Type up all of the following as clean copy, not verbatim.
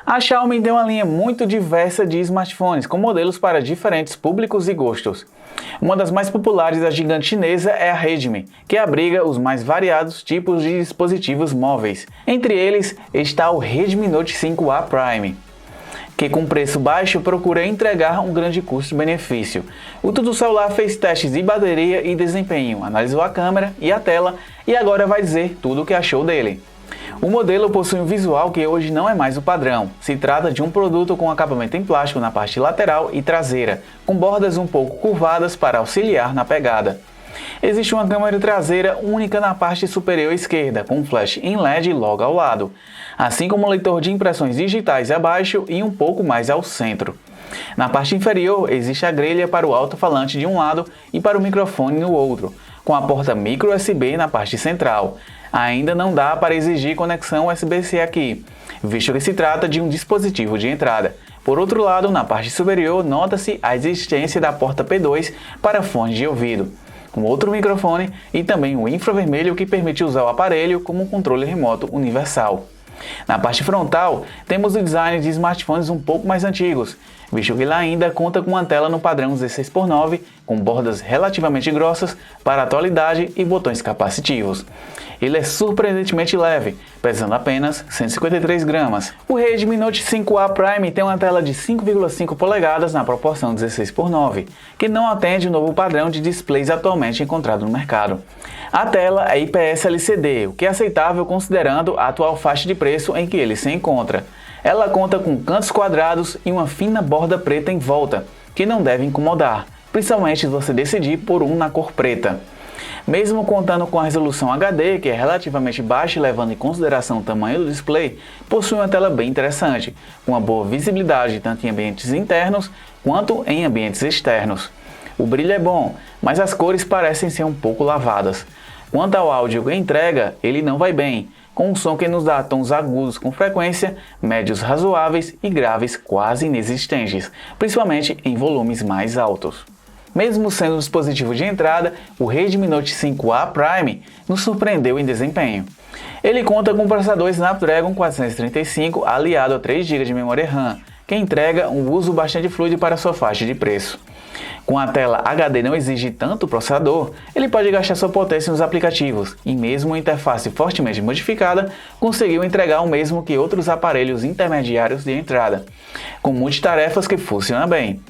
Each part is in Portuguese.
A Xiaomi tem uma linha muito diversa de smartphones, com modelos para diferentes públicos e gostos. Uma das mais populares da gigante chinesa é a Redmi, que abriga os mais variados tipos de dispositivos móveis. Entre eles está o Redmi Note 5A Prime, que com preço baixo procura entregar um grande custo-benefício. O Tudo Celular fez testes de bateria e desempenho, analisou a câmera e a tela e agora vai dizer tudo o que achou dele. O modelo possui um visual que hoje não é mais o padrão. Se trata de um produto com acabamento em plástico na parte lateral e traseira, com bordas um pouco curvadas para auxiliar na pegada. Existe uma câmera traseira única na parte superior esquerda, com flash em LED logo ao lado, assim como um leitor de impressões digitais abaixo e um pouco mais ao centro. Na parte inferior existe a grelha para o alto-falante de um lado e para o microfone no outro, com a porta micro USB na parte central. Ainda não dá para exigir conexão USB-C aqui, visto que se trata de um dispositivo de entrada. Por outro lado, na parte superior, nota-se a existência da porta P2 para fones de ouvido, com outro microfone e também o infravermelho que permite usar o aparelho como um controle remoto universal. Na parte frontal, temos o design de smartphones um pouco mais antigos, visto que ele ainda conta com uma tela no padrão 16:9, com bordas relativamente grossas para atualidade e botões capacitivos. Ele é surpreendentemente leve, pesando apenas 153 gramas. O Redmi Note 5A Prime tem uma tela de 5,5 polegadas na proporção 16:9, que não atende o novo padrão de displays atualmente encontrado no mercado. A tela é IPS LCD, o que é aceitável considerando a atual faixa de preço em que ele se encontra. Ela conta com cantos quadrados e uma fina borda preta em volta, que não deve incomodar, principalmente se você decidir por um na cor preta. Mesmo contando com a resolução HD, que é relativamente baixa levando em consideração o tamanho do display, possui uma tela bem interessante, com uma boa visibilidade tanto em ambientes internos quanto em ambientes externos. O brilho é bom, mas as cores parecem ser um pouco lavadas. Quanto ao áudio que entrega, ele não vai bem, com um som que nos dá tons agudos com frequência, médios razoáveis e graves quase inexistentes, principalmente em volumes mais altos. Mesmo sendo um dispositivo de entrada, o Redmi Note 5A Prime nos surpreendeu em desempenho. Ele conta com um processador Snapdragon 435 aliado a 3 GB de memória RAM, que entrega um uso bastante fluido para sua faixa de preço. Com a tela HD não exige tanto processador, ele pode gastar sua potência nos aplicativos e mesmo uma interface fortemente modificada, conseguiu entregar o mesmo que outros aparelhos intermediários de entrada, com multitarefas que funcionam bem.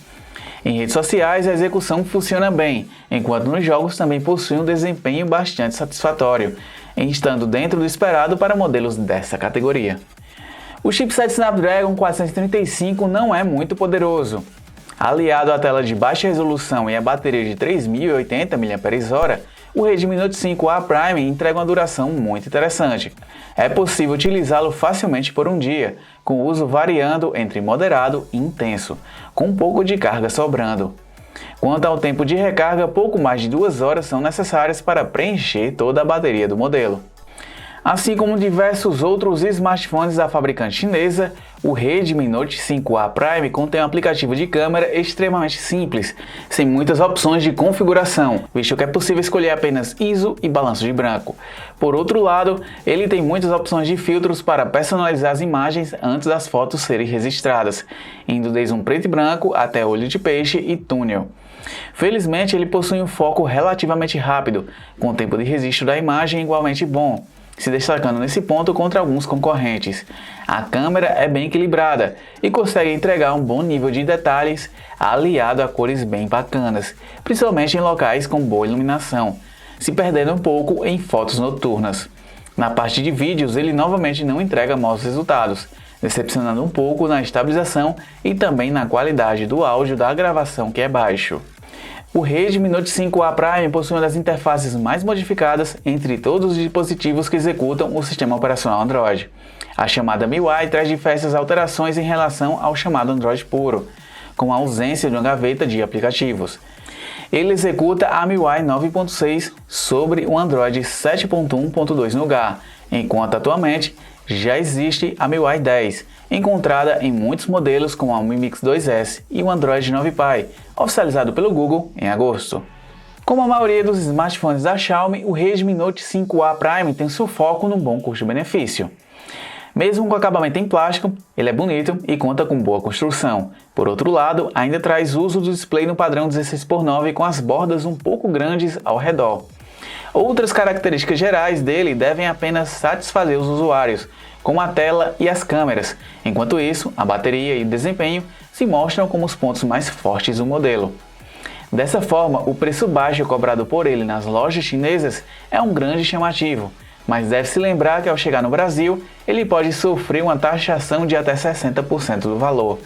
Em redes sociais, a execução funciona bem, enquanto nos jogos também possui um desempenho bastante satisfatório, estando dentro do esperado para modelos dessa categoria. O chipset Snapdragon 435 não é muito poderoso. Aliado à tela de baixa resolução e a bateria de 3080 mAh, o Redmi Note 5A Prime entrega uma duração muito interessante. É possível utilizá-lo facilmente por um dia, com o uso variando entre moderado e intenso, com um pouco de carga sobrando. Quanto ao tempo de recarga, pouco mais de 2 horas são necessárias para preencher toda a bateria do modelo. Assim como diversos outros smartphones da fabricante chinesa, o Redmi Note 5A Prime contém um aplicativo de câmera extremamente simples, sem muitas opções de configuração, visto que é possível escolher apenas ISO e balanço de branco. Por outro lado, ele tem muitas opções de filtros para personalizar as imagens antes das fotos serem registradas, indo desde um preto e branco até olho de peixe e túnel. Felizmente, ele possui um foco relativamente rápido, com o tempo de registro da imagem igualmente bom, se destacando nesse ponto contra alguns concorrentes. A câmera é bem equilibrada e consegue entregar um bom nível de detalhes aliado a cores bem bacanas, principalmente em locais com boa iluminação, se perdendo um pouco em fotos noturnas. Na parte de vídeos, ele novamente não entrega maus resultados, decepcionando um pouco na estabilização e também na qualidade do áudio da gravação, que é baixo. O Redmi Note 5A Prime possui uma das interfaces mais modificadas entre todos os dispositivos que executam o sistema operacional Android. A chamada MIUI traz diversas alterações em relação ao chamado Android puro, com a ausência de uma gaveta de aplicativos. Ele executa a MIUI 9.6 sobre o Android 7.1.2 no lugar, enquanto atualmente já existe a MIUI 10, encontrada em muitos modelos como a Mi Mix 2S e o Android 9 Pie, oficializado pelo Google em agosto. Como a maioria dos smartphones da Xiaomi, o Redmi Note 5A Prime tem seu foco no bom custo-benefício. Mesmo com acabamento em plástico, ele é bonito e conta com boa construção. Por outro lado, ainda traz uso do display no padrão 16:9 com as bordas um pouco grandes ao redor. Outras características gerais dele devem apenas satisfazer os usuários, como a tela e as câmeras. Enquanto isso, a bateria e desempenho se mostram como os pontos mais fortes do modelo. Dessa forma, o preço baixo cobrado por ele nas lojas chinesas é um grande chamativo, mas deve-se lembrar que ao chegar no Brasil, ele pode sofrer uma taxação de até 60% do valor.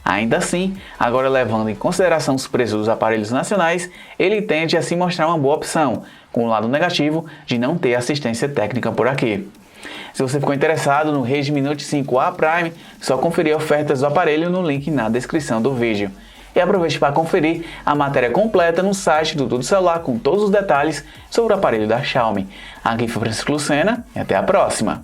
Ainda assim, agora levando em consideração os preços dos aparelhos nacionais, ele tende a se mostrar uma boa opção, com o lado negativo de não ter assistência técnica por aqui. Se você ficou interessado no Redmi Note 5A Prime, só conferir ofertas do aparelho no link na descrição do vídeo. E aproveite para conferir a matéria completa no site do Tudo Celular com todos os detalhes sobre o aparelho da Xiaomi. Aqui foi Francisco Lucena e até a próxima!